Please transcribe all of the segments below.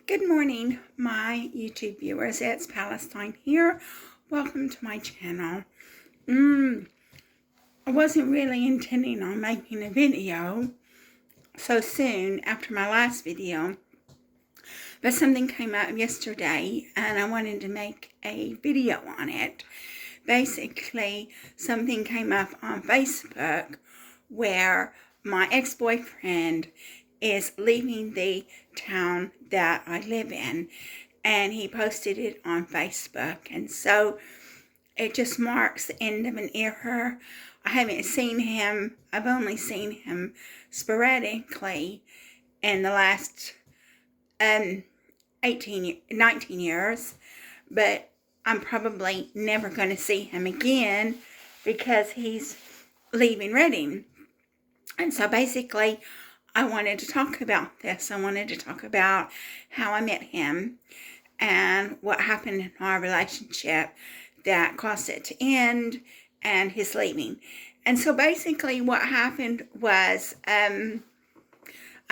Good morning, my YouTube viewers. It's Palestine here. Welcome to my channel. I wasn't really intending on making a video so soon after my last video, but something came up yesterday and I wanted to make a video on it. Basically, something came up on Facebook where my ex-boyfriend is leaving the town that I live in, and he posted it on Facebook, and so it just marks the end of an era. I haven't seen him. I've only seen him sporadically in the last 19 years, but I'm probably never going to see him again because he's leaving Redding. And so basically, I wanted to talk about this. I wanted to talk about how I met him and what happened in our relationship that caused it to end and his leaving. And so basically what happened was I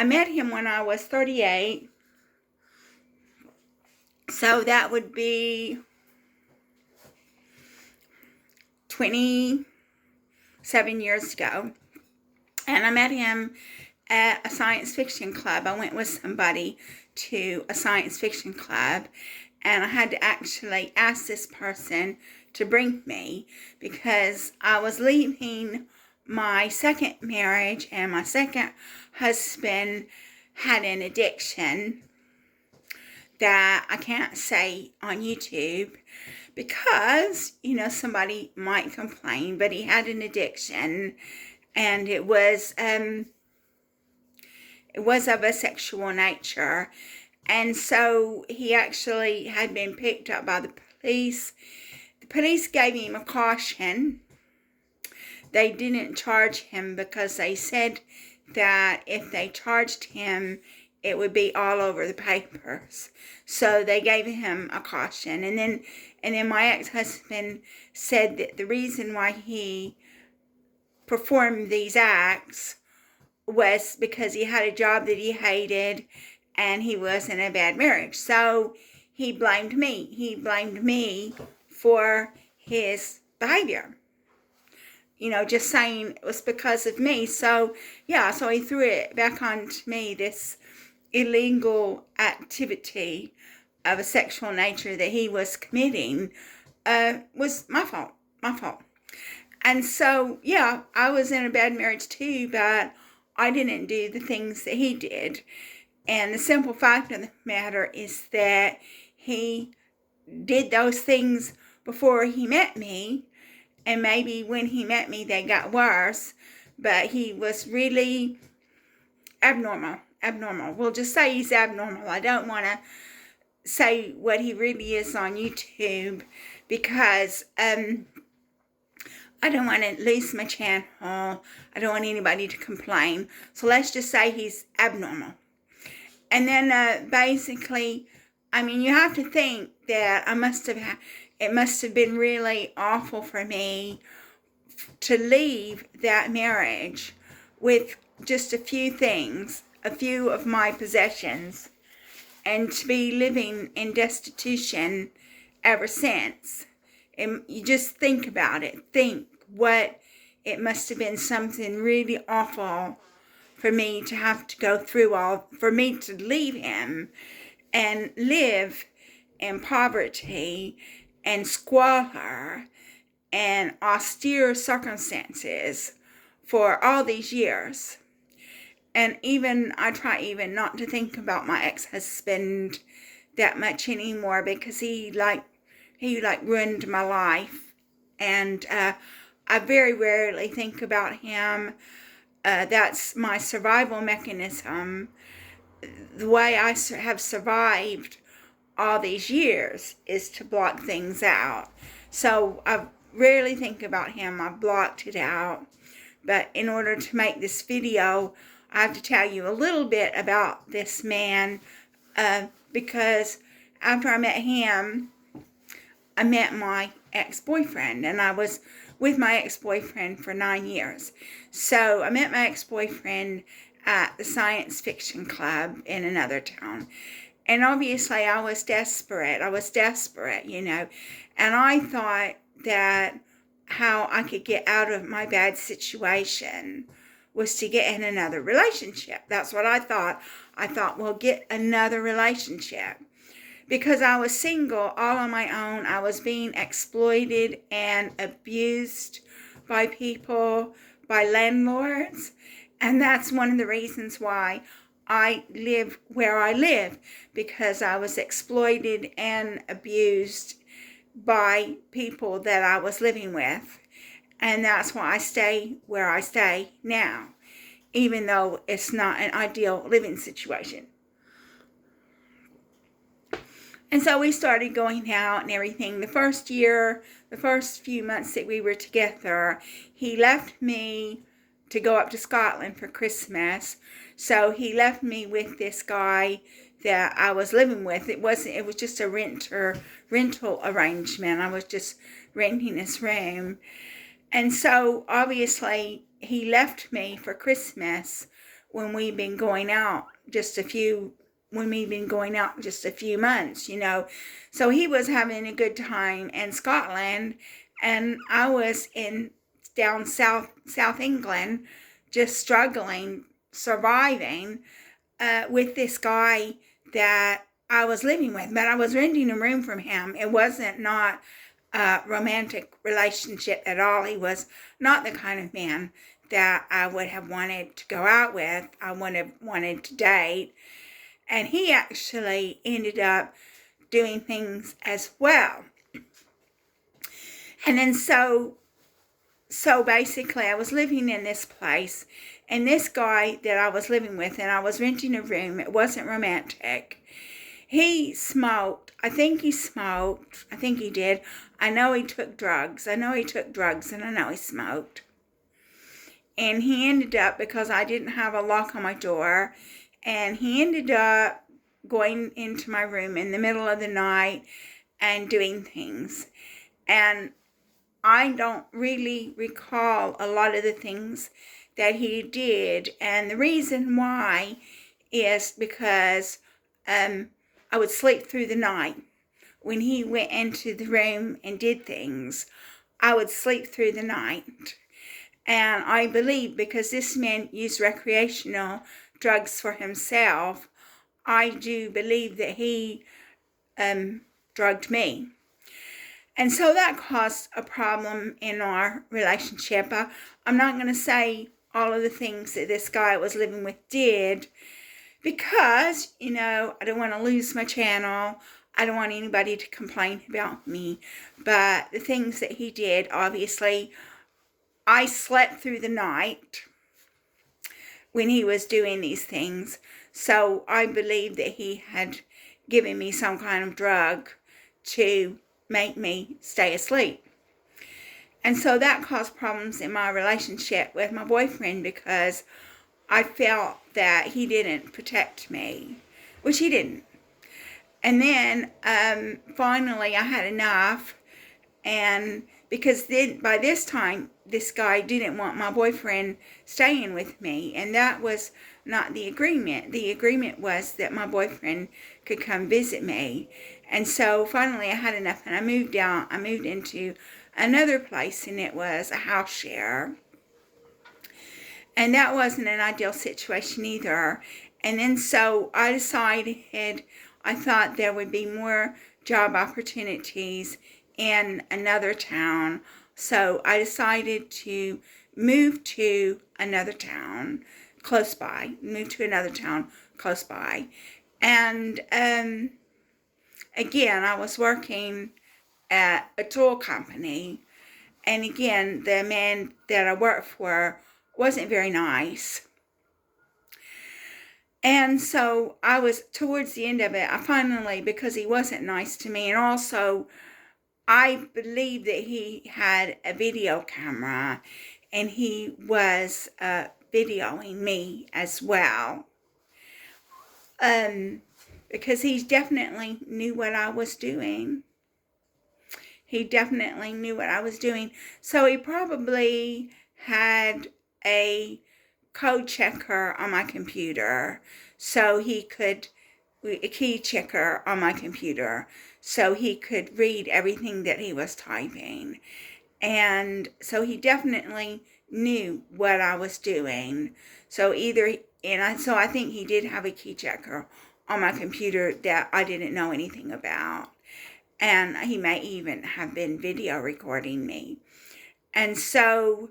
met him when I was 38. So that would be 27 years ago. And I met him at a science fiction club. I went with somebody to a science fiction club, and I had to actually ask this person to bring me because I was leaving my second marriage, and my second husband had an addiction that I can't say on YouTube because, somebody might complain, but he had an addiction, and it was of a sexual nature. And so he actually had been picked up by the police. The police gave him a caution. They didn't charge him because they said that if they charged him, it would be all over the papers. So they gave him a caution. And then my ex-husband said that the reason why he performed these acts was because he had a job that he hated and he was in a bad marriage. So he blamed me. He blamed me for his behavior. Just saying it was because of me. So, so he threw it back onto me, this illegal activity of a sexual nature that he was committing was my fault. And so, I was in a bad marriage too, but I didn't do the things that he did. And the simple fact of the matter is that he did those things before he met me. And maybe when he met me, they got worse. But he was really abnormal. We'll just say he's abnormal. I don't want to say what he really is on YouTube because I don't want to lose my channel. I don't want anybody to complain. So let's just say he's abnormal. And then basically, you have to think that it must have been really awful for me to leave that marriage with just a few things, a few of my possessions, and to be living in destitution ever since. And you just think about it. Think what it must have been, something really awful for me to have to go through for me to leave him and live in poverty and squalor and austere circumstances for all these years. And I try even not to think about my ex-husband that much anymore because he ruined my life. And I very rarely think about him. That's my survival mechanism. The way I have survived all these years is to block things out. So I rarely think about him. I blocked it out. But in order to make this video, I have to tell you a little bit about this man because after I met him, I met my ex-boyfriend, and I was with my ex-boyfriend for 9 years. So I met my ex-boyfriend at the science fiction club in another town. And obviously I was desperate. You know. And I thought that how I could get out of my bad situation was to get in another relationship. That's what I thought. I thought, well, get another relationship. Because I was single, all on my own. I was being exploited and abused by people, by landlords. And that's one of the reasons why I live where I live, because I was exploited and abused by people that I was living with. And that's why I stay where I stay now, even though it's not an ideal living situation. And so we started going out and everything. The first few months that we were together, he left me to go up to Scotland for Christmas. So he left me with this guy that I was living with. It was just a rental arrangement. I was just renting this room. And so obviously he left me for Christmas when we'd been going out just a few months, you know. So he was having a good time in Scotland, and I was down South England, just struggling, surviving with this guy that I was living with. But I was renting a room from him. It wasn't not a romantic relationship at all. He was not the kind of man that I would have wanted to go out with. I would have wanted to date. And he actually ended up doing things as well. And then so basically I was living in this place, and this guy that I was living with, and I was renting a room, it wasn't romantic. He smoked. I think he smoked. I think he did. I know he took drugs. And I know he smoked. And he ended up, because I didn't have a lock on my door, and he ended up going into my room in the middle of the night and doing things. And I don't really recall a lot of the things that he did. And the reason why is because I would sleep through the night. When he went into the room and did things, I would sleep through the night. And I believe because this man used recreational drugs for himself, I do believe that he drugged me. And so that caused a problem in our relationship. I'm not going to say all of the things that this guy I was living with did, because, you know, I don't want to lose my channel. I don't want anybody to complain about me. But the things that he did, obviously, I slept through the night when he was doing these things. So I believe that he had given me some kind of drug to make me stay asleep. And so that caused problems in my relationship with my boyfriend, because I felt that he didn't protect me, which he didn't. And then finally I had enough, and because then by this time this guy didn't want my boyfriend staying with me, and that was not the agreement. The agreement was that my boyfriend could come visit me. And so finally I had enough, and I moved out. I moved into another place, and it was a house share. And that wasn't an ideal situation either. And then so I decided, I thought there would be more job opportunities in another town. So I decided to move to another town close by. And again, I was working at a tool company. And again, the man that I worked for wasn't very nice. And so I was towards the end of it, I finally, because he wasn't nice to me, and also I believe that he had a video camera, and he was videoing me as well. Because he definitely knew what I was doing. So he probably had a code checker on my computer, so he could a key checker on my computer so he could read everything that he was typing. And so he definitely knew what I was doing. So so I think he did have a key checker on my computer that I didn't know anything about. And he may even have been video recording me. And so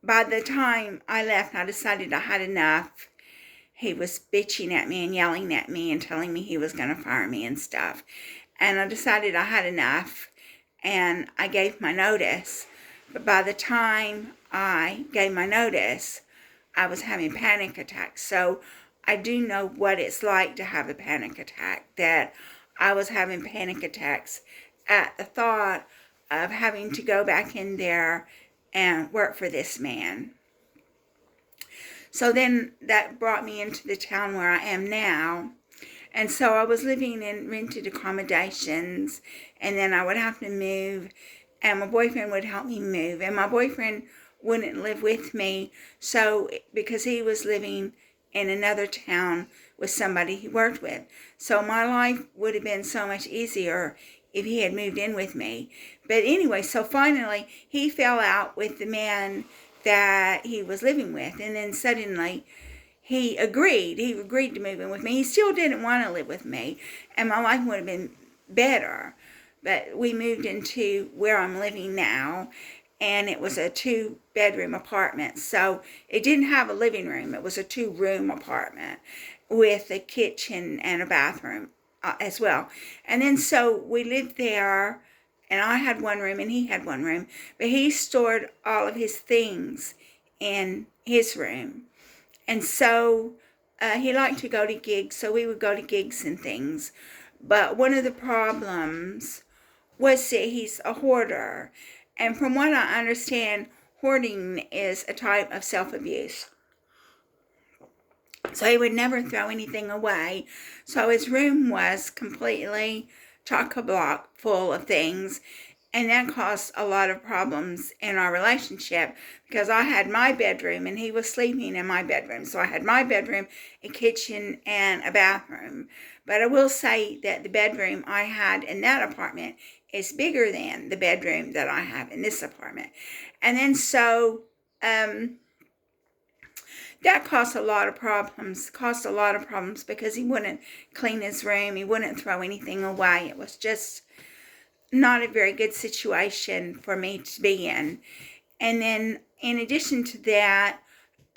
by the time I left, I decided I had enough. He was bitching at me and yelling at me and telling me he was going to fire me and stuff. And I decided I had enough, and I gave my notice. But by the time I gave my notice, I was having panic attacks. So I do know what it's like to have a panic attack, that I was having panic attacks at the thought of having to go back in there and work for this man. So then that brought me into the town where I am now. And so I was living in rented accommodations, and then I would have to move, and my boyfriend would help me move. And my boyfriend wouldn't live with me, so because he was living in another town with somebody he worked with. So my life would have been so much easier if he had moved in with me. But anyway, so finally he fell out with the man that he was living with, and then suddenly he agreed to move in with me. He still didn't want to live with me, and my life would have been better. But we moved into where I'm living now, and it was a 2-bedroom apartment. So it didn't have a living room. It was a 2-room apartment with a kitchen and a bathroom as well. And then so we lived there, and I had one room and he had one room, but he stored all of his things in his room. And so he liked to go to gigs, so we would go to gigs and things. But one of the problems was that he's a hoarder. And from what I understand, hoarding is a type of self-abuse. So he would never throw anything away. So his room was completely chock-a-block full of things. And that caused a lot of problems in our relationship, because I had my bedroom and he was sleeping in my bedroom. So I had my bedroom, a kitchen, and a bathroom. But I will say that the bedroom I had in that apartment is bigger than the bedroom that I have in this apartment. And then so that caused a lot of problems because he wouldn't clean his room. He wouldn't throw anything away. It was just not a very good situation for me to be in. And then in addition to that,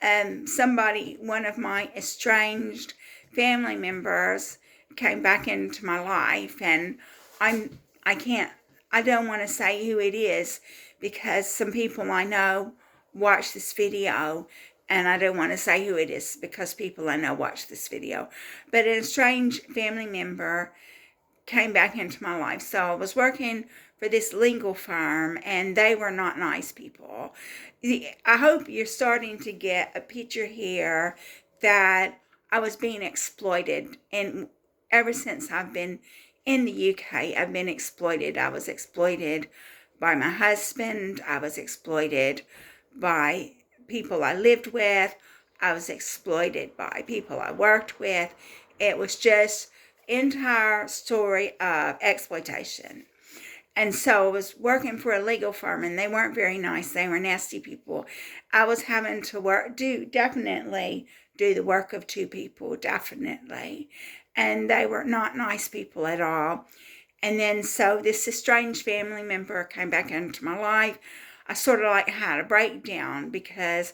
one of my estranged family members came back into my life, and I don't want to say who it is, because some people I know watch this video, and I don't want to say who it is because people I know watch this video. But an estranged family member came back into my life. So I was working for this legal firm, and they were not nice people. I hope you're starting to get a picture here that I was being exploited. And ever since I've been in the UK, I've been exploited. I was exploited by my husband. I was exploited by people I lived with. I was exploited by people I worked with. It was just entire story of exploitation. And so I was working for a legal firm, and they weren't very nice. They were nasty people. I was having to definitely do the work of 2 people, definitely. And they were not nice people at all. And then so this estranged family member came back into my life. I sort of like had a breakdown, because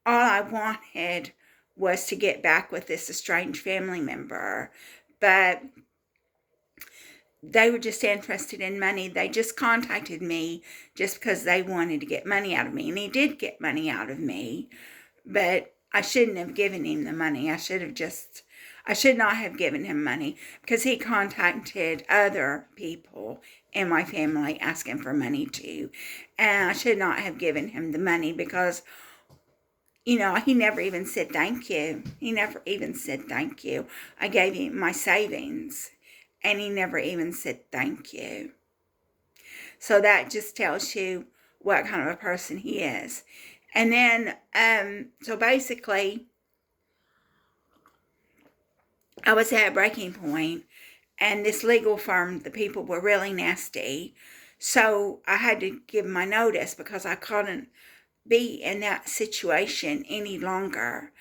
all I wanted was to get back with this estranged family member. But they were just interested in money. They just contacted me just because they wanted to get money out of me. And he did get money out of me, but I shouldn't have given him the money. I should not have given him money, because he contacted other people in my family asking for money too. And I should not have given him the money, because he never even said thank you. He never even said thank you. I gave him my savings, and he never even said thank you. So that just tells you what kind of a person he is. And then, so basically, I was at a breaking point, and this legal firm, the people were really nasty. So I had to give my notice because I couldn't be in that situation any longer.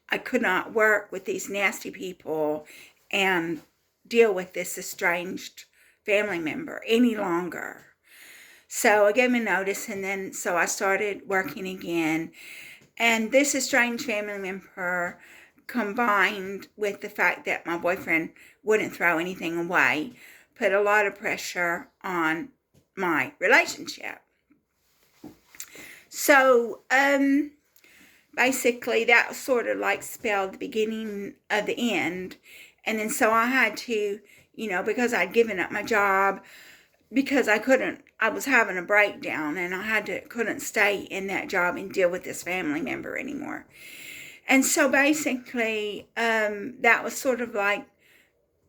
I could not work with these nasty people and deal with this estranged family member any longer. So I gave my notice, and then so I started working again. And this estranged family member, combined with the fact that my boyfriend wouldn't throw anything away, put a lot of pressure on my relationship. So, basically that sort of like spelled the beginning of the end. And then so I had to, because I'd given up my job, because I was having a breakdown, and couldn't stay in that job and deal with this family member anymore. And so basically, that was sort of like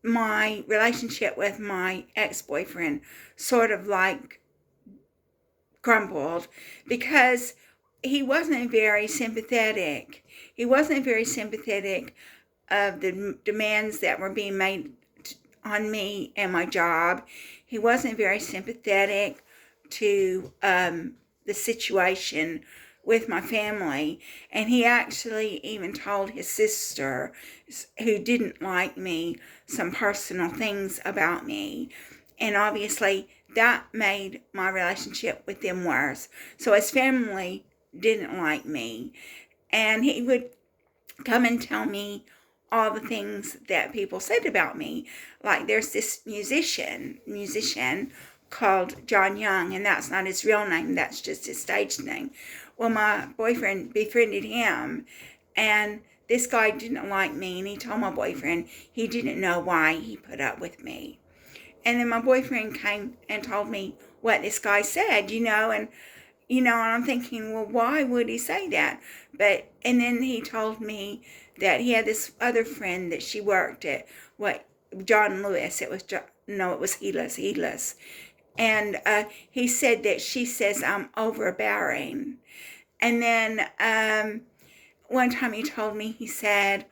my relationship with my ex-boyfriend sort of like crumbled, because he wasn't very sympathetic. He wasn't very sympathetic of the demands that were being made on me and my job. He wasn't very sympathetic to the situation with my family. And he actually even told his sister, who didn't like me, some personal things about me. And obviously that made my relationship with them worse. So his family didn't like me. And he would come and tell me all the things that people said about me. Like, there's this musician called John Young, and that's not his real name, that's just his stage name. Well, my boyfriend befriended him, and this guy didn't like me, and he told my boyfriend he didn't know why he put up with me. And then my boyfriend came and told me what this guy said, and I'm thinking, well, why would he say that? And then he told me that he had this other friend that she worked at, John Lewis. It was Heedless. And he said that she says I'm overbearing. And then one time he told me, he said,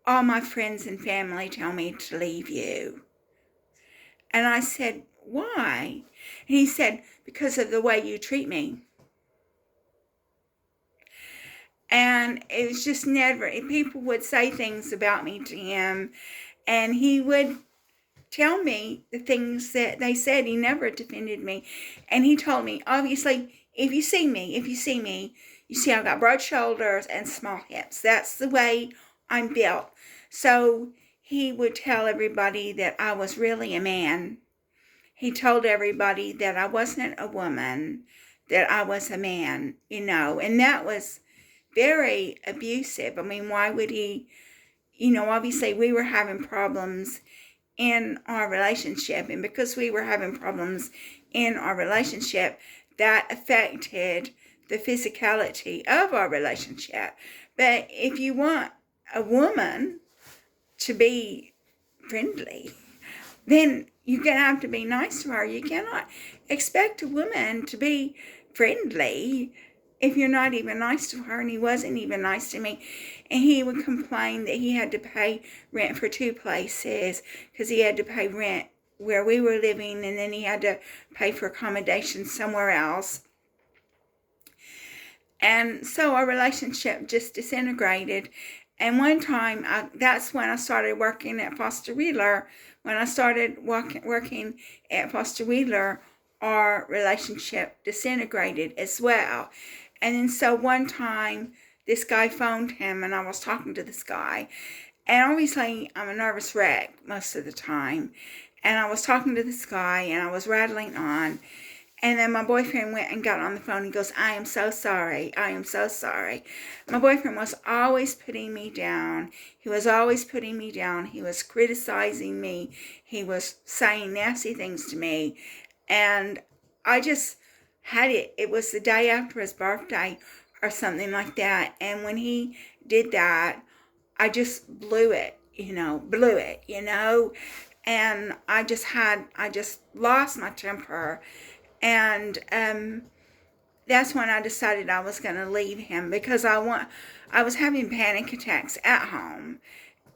all my friends and family tell me to leave you. And I said, why? And he said, because of the way you treat me. And it was just never, people would say things about me to him, and he would tell me the things that they said. He never defended me. And he told me, obviously, if you see me, you see I've got broad shoulders and small hips. That's the way I'm built. So he would tell everybody that I was really a man. He told everybody that I wasn't a woman, that I was a man, and that was very abusive. I mean, why would he, obviously we were having problems in our relationship, and because we were having problems in our relationship, that affected the physicality of our relationship. But if you want a woman to be friendly, then you're going to have to be nice to her. You cannot expect a woman to be friendly if you're not even nice to her. And he wasn't even nice to me. And he would complain that he had to pay rent for 2 places, because he had to pay rent where we were living, and then he had to pay for accommodation somewhere else. And so our relationship just disintegrated. And one time, that's when I started working at Foster Wheeler. When I started working at Foster Wheeler, our relationship disintegrated as well. And then so one time, this guy phoned him, and I was talking to this guy. And obviously, I'm a nervous wreck most of the time. And I was talking to this guy, and I was rattling on. And then my boyfriend went and got on the phone. He goes, I am so sorry. I am so sorry. My boyfriend was always putting me down. He was always putting me down. He was criticizing me. He was saying nasty things to me. And I just had it. It was the day after his birthday or something like that. And when he did that, I just blew it. And I just lost my temper. And that's when I decided I was going to leave him, because I was having panic attacks at home.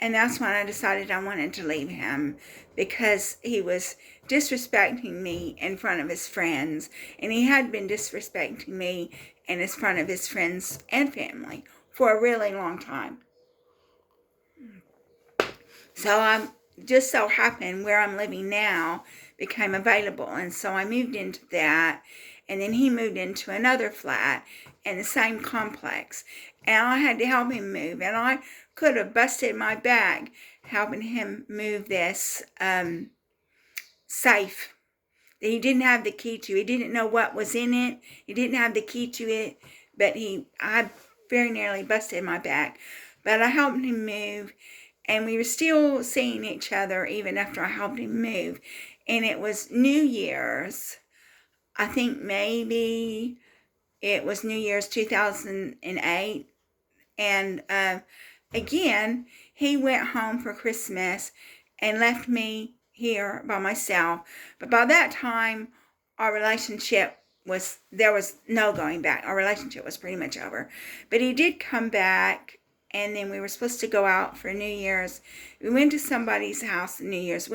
And that's when I decided I wanted to leave him, because he was disrespecting me in front of his friends. And he had been disrespecting me in front of his friends and family for a really long time. So I'm just so happened where I'm living now became available. And so I moved into that. And then he moved into another flat in the same complex. And I had to help him move. And I could have busted my back helping him move this safe that he didn't have the key to. He didn't know what was in it. He didn't have the key to it. But I very nearly busted my back. But I helped him move. And we were still seeing each other even after I helped him move. And it was New Year's. I think maybe it was New Year's 2008. And again, he went home for Christmas and left me here by myself. But by that time, our relationship there was no going back. Our relationship was pretty much over. But he did come back. And then we were supposed to go out for New Year's. We went to somebody's house on New Year's.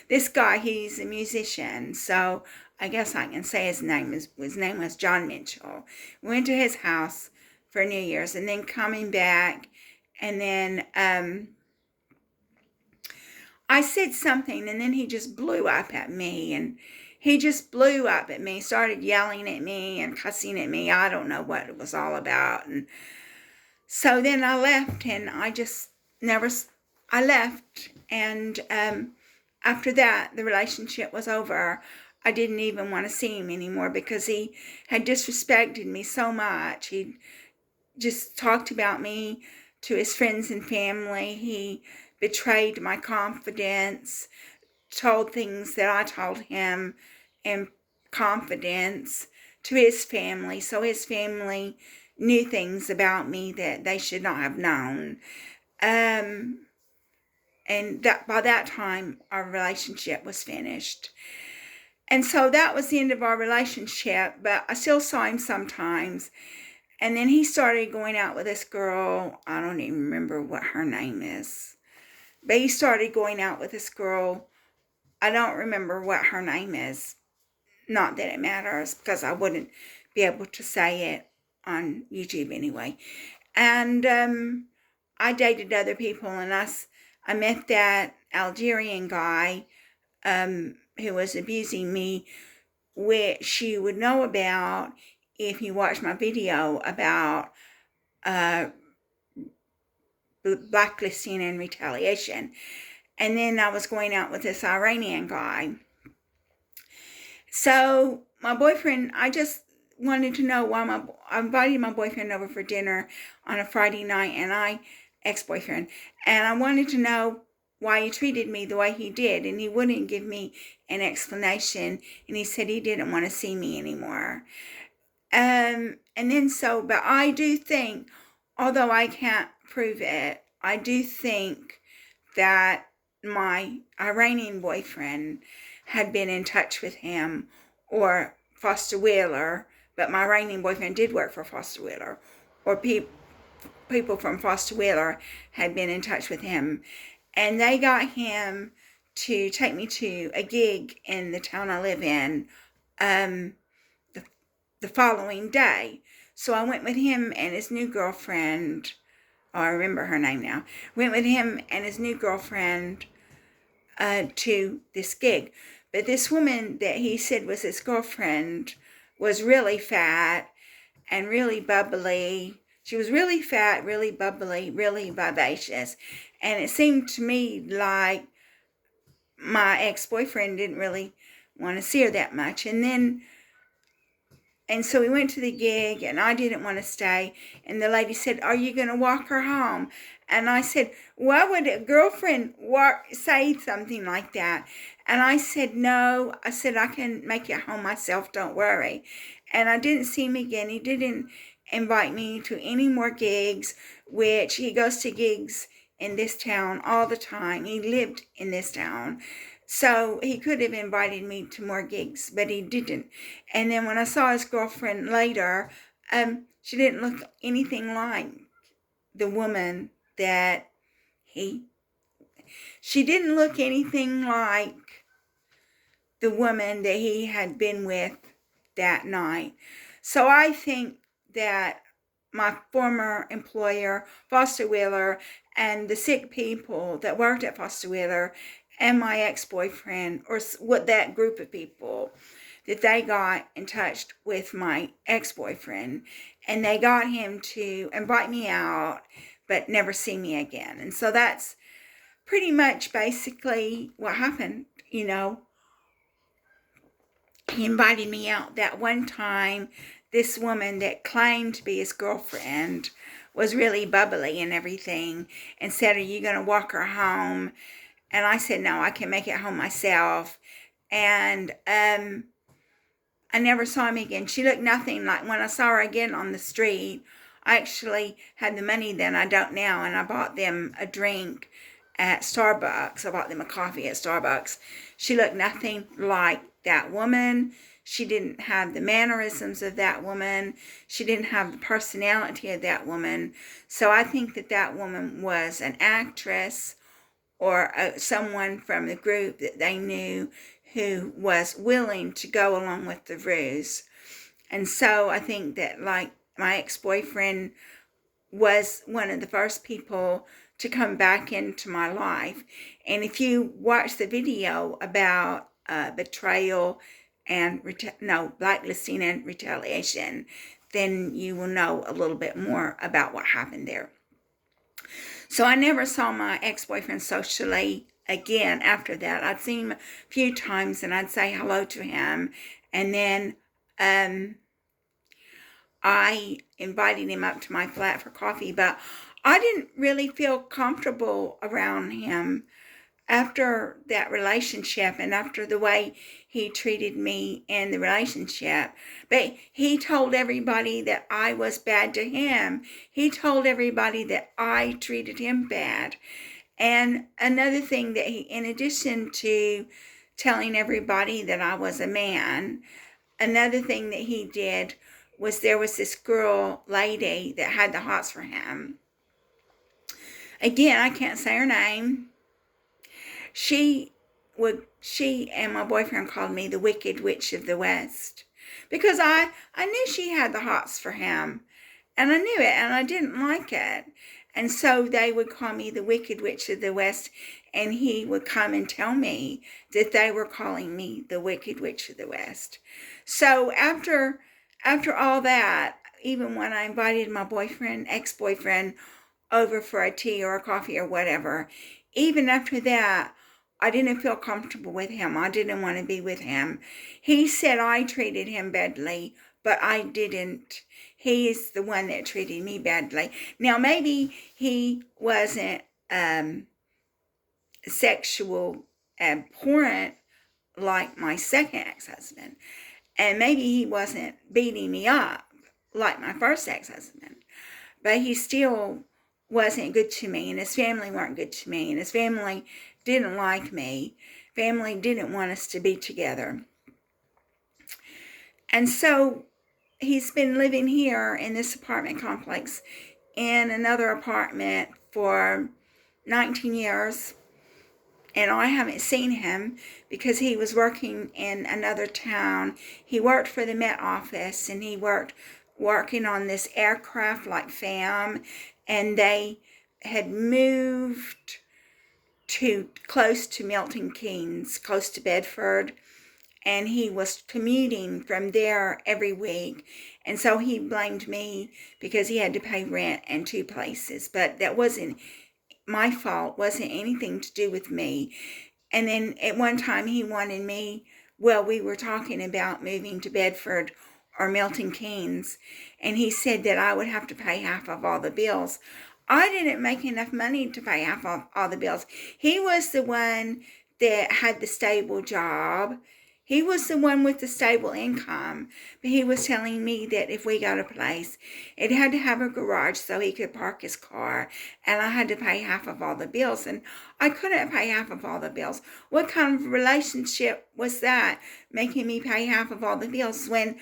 This guy, he's a musician, so I guess I can say his name was John Mitchell. We went to his house for New Year's, and then coming back, and then I said something, and then he just blew up at me, and he just blew up at me, started yelling at me and cussing at me. I don't know what it was all about, and so then I left, and I left, and after that, the relationship was over. I didn't even want to see him anymore because he had disrespected me so much. He just talked about me to his friends and family. He betrayed my confidence, told things that I told him in confidence to his family, so his family knew things about me that they should not have known. And by that time, our relationship was finished. And so that was the end of our relationship, but I still saw him sometimes. And then he started going out with this girl. I don't even remember what her name is. But he started going out with this girl. I don't remember what her name is. Not that it matters, because I wouldn't be able to say it on YouTube anyway. And I dated other people, and I met that Algerian guy who was abusing me, which you would know about if you watched my video about blacklisting and retaliation. And then I was going out with this Iranian guy. So my boyfriend, I just wanted to know why I invited my boyfriend over for dinner on a Friday night, and ex-boyfriend, and I wanted to know why he treated me the way he did, and he wouldn't give me an explanation, and he said he didn't want to see me anymore. And then but I do think, although I can't prove it, I do think that my Iranian boyfriend had been in touch with him, or Foster Wheeler, but my Iranian boyfriend did work for Foster Wheeler, or people from Foster Wheeler had been in touch with him, and they got him to take me to a gig in the town I live in the following day. So I went with him and his new girlfriend. Oh, I remember her name now. Went with him and his new girlfriend to this gig. But this woman that he said was his girlfriend was really fat and really bubbly. She was really fat, really bubbly, really vivacious. And it seemed to me like my ex-boyfriend didn't really want to see her that much. And so we went to the gig, and I didn't want to stay. And the lady said, "Are you going to walk her home?" And I said, "Why would a girlfriend say something like that?" And I said, "No." I said, "I can make it home myself, don't worry." And I didn't see him again. He didn't invite me to any more gigs, which he goes to gigs in this town all the time. He lived in this town. So he could have invited me to more gigs, but he didn't. And then when I saw his girlfriend later, she didn't look anything like the woman that he She didn't look anything like the woman that he had been with that night. So I think that my former employer, Foster Wheeler, and the sick people that worked at Foster Wheeler, and my ex-boyfriend, or what that group of people, that they got in touch with my ex-boyfriend, and they got him to invite me out, but never see me again. And so that's pretty much basically what happened. You know, he invited me out that one time. This woman that claimed to be his girlfriend was really bubbly and everything, and said, "Are you going to walk her home?" And I said, "No, I can make it home myself." And I never saw him again. She looked nothing like when I saw her again on the street. I actually had the money then, I don't now, and I bought them a drink at Starbucks. I bought them a coffee at Starbucks. She looked nothing like that woman. She didn't have the mannerisms of that woman. She didn't have the personality of that woman. So I think that that woman was an actress, or someone from the group that they knew who was willing to go along with the ruse. And so I think that, like, my ex-boyfriend was one of the first people to come back into my life. And if you watch the video about betrayal and blacklisting and retaliation, then you will know a little bit more about what happened there. So I never saw my ex-boyfriend socially again after that. I'd seen him a few times, and I'd say hello to him, and then I invited him up to my flat for coffee, but I didn't really feel comfortable around him after that relationship and after the way he treated me in the relationship. But he told everybody that I was bad to him. He told everybody that I treated him bad. And another thing that he, in addition to telling everybody that I was a man, another thing that he did was there was this lady that had the hots for him. Again, I can't say her name. She and my boyfriend called me the Wicked Witch of the West, because I knew she had the hots for him, and I knew it, and I didn't like it. And so they would call me the Wicked Witch of the West, and he would come and tell me that they were calling me the Wicked Witch of the West. So after all that, even when I invited my ex-boyfriend, over for a tea or a coffee or whatever, even after that, I didn't feel comfortable with him. I didn't want to be with him. He said I treated him badly, but I didn't. He is the one that treated me badly. Now, maybe he wasn't sexual abhorrent like my second ex-husband. And maybe he wasn't beating me up like my first ex-husband. But he still wasn't good to me, and his family weren't good to me, and his family didn't like me. Family didn't want us to be together. And so he's been living here in this apartment complex in another apartment for 19 years. And I haven't seen him because he was working in another town. He worked for the Met Office, and he working on this aircraft like FAM, and they had moved to close to Milton Keynes, close to Bedford, and he was commuting from there every week. And so he blamed me because he had to pay rent in two places, but that wasn't my fault, wasn't anything to do with me. And then at one time he wanted me, we were talking about moving to Bedford or Milton Keynes, and he said that I would have to pay half of all the bills. I didn't make enough money to pay half of all the bills. He was the one that had the stable job. He was the one with the stable income. But he was telling me that if we got a place, it had to have a garage so he could park his car, and I had to pay half of all the bills. And I couldn't pay half of all the bills. What kind of relationship was that, making me pay half of all the bills when,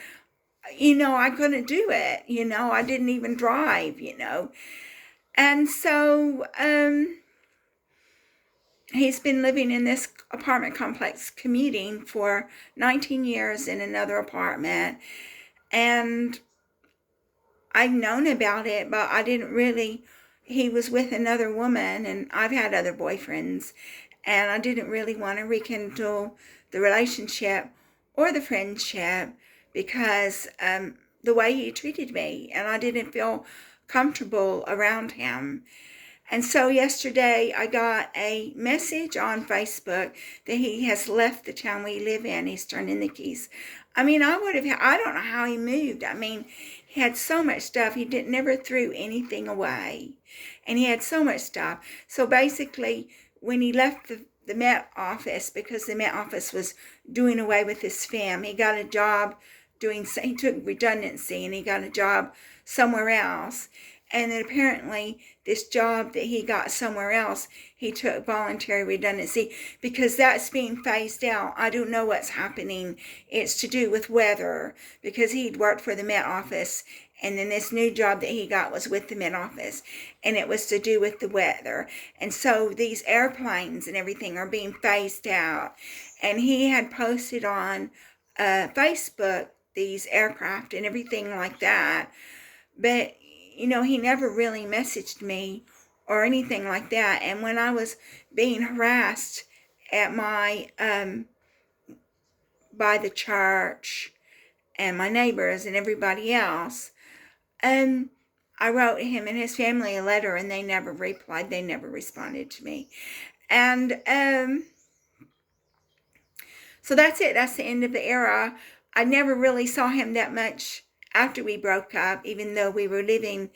I couldn't do it. I didn't even drive, And so he's been living in this apartment complex, commuting for 19 years in another apartment. And I've known about it, but I didn't really, he was with another woman, and I've had other boyfriends, and I didn't really want to rekindle the relationship or the friendship because the way he treated me, and I didn't feel comfortable around him. And so yesterday I got a message on Facebook that he has left the town we live in. He's turned in the keys. I mean, I don't know how he moved. I mean, he had so much stuff. He never threw anything away. And he had so much stuff. So basically, when he left the Met Office, because the Met Office was doing away with his fam, he got a job he took redundancy, and he got a job somewhere else. And then apparently this job that he got somewhere else, he took voluntary redundancy because that's being phased out. I don't know what's happening. It's to do with weather because he'd worked for the Met Office, and then this new job that he got was with the Met Office, and it was to do with the weather. And so these airplanes and everything are being phased out. And he had posted on Facebook these aircraft and everything like that. But you know, he never really messaged me or anything like that. And when I was being harassed at my, by the church and my neighbors and everybody else, I wrote him and his family a letter, and they never replied. They never responded to me. And, so that's it. That's the end of the era. I never really saw him that much after we broke up, even though we were living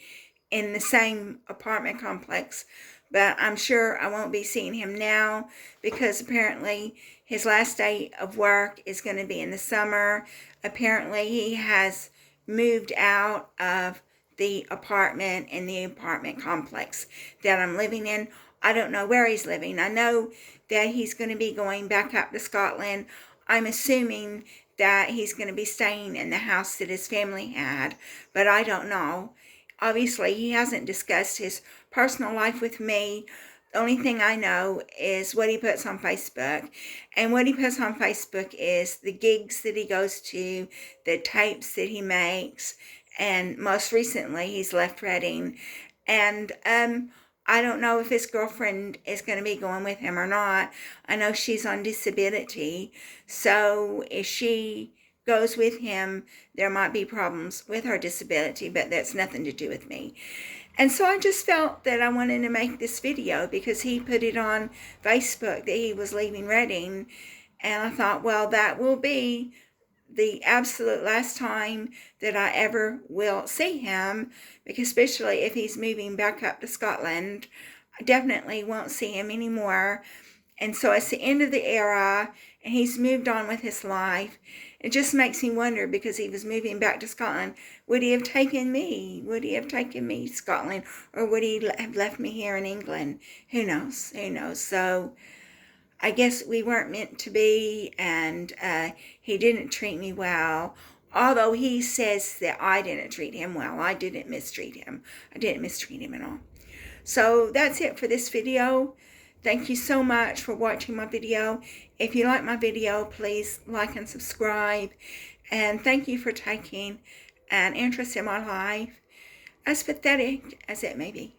in the same apartment complex. But I'm sure I won't be seeing him now because apparently his last day of work is going to be in the summer. Apparently he has moved out of the apartment in the apartment complex that I'm living in. I don't know where he's living. I know that he's going to be going back up to Scotland. I'm assuming that he's going to be staying in the house that his family had, but I don't know. Obviously, he hasn't discussed his personal life with me. The only thing I know is what he puts on Facebook. And what he puts on Facebook is the gigs that he goes to, the tapes that he makes, and most recently, he's left Reading. And I don't know if his girlfriend is going to be going with him or not. I know she's on disability, so if she goes with him, there might be problems with her disability, but that's nothing to do with me. And so I just felt that I wanted to make this video because he put it on Facebook that he was leaving Reading, and I thought, well, that will be the absolute last time that I ever will see him, because especially if he's moving back up to Scotland, I definitely won't see him anymore. And so it's the end of the era, and he's moved on with his life. It just makes me wonder, because he was moving back to Scotland, would he have taken me? Would he have taken me to Scotland, or would he have left me here in England? Who knows? Who knows? So I guess we weren't meant to be, and he didn't treat me well. Although he says that I didn't treat him well. I didn't mistreat him. I didn't mistreat him at all. So that's it for this video. Thank you so much for watching my video. If you like my video, please like and subscribe. And thank you for taking an interest in my life, as pathetic as it may be.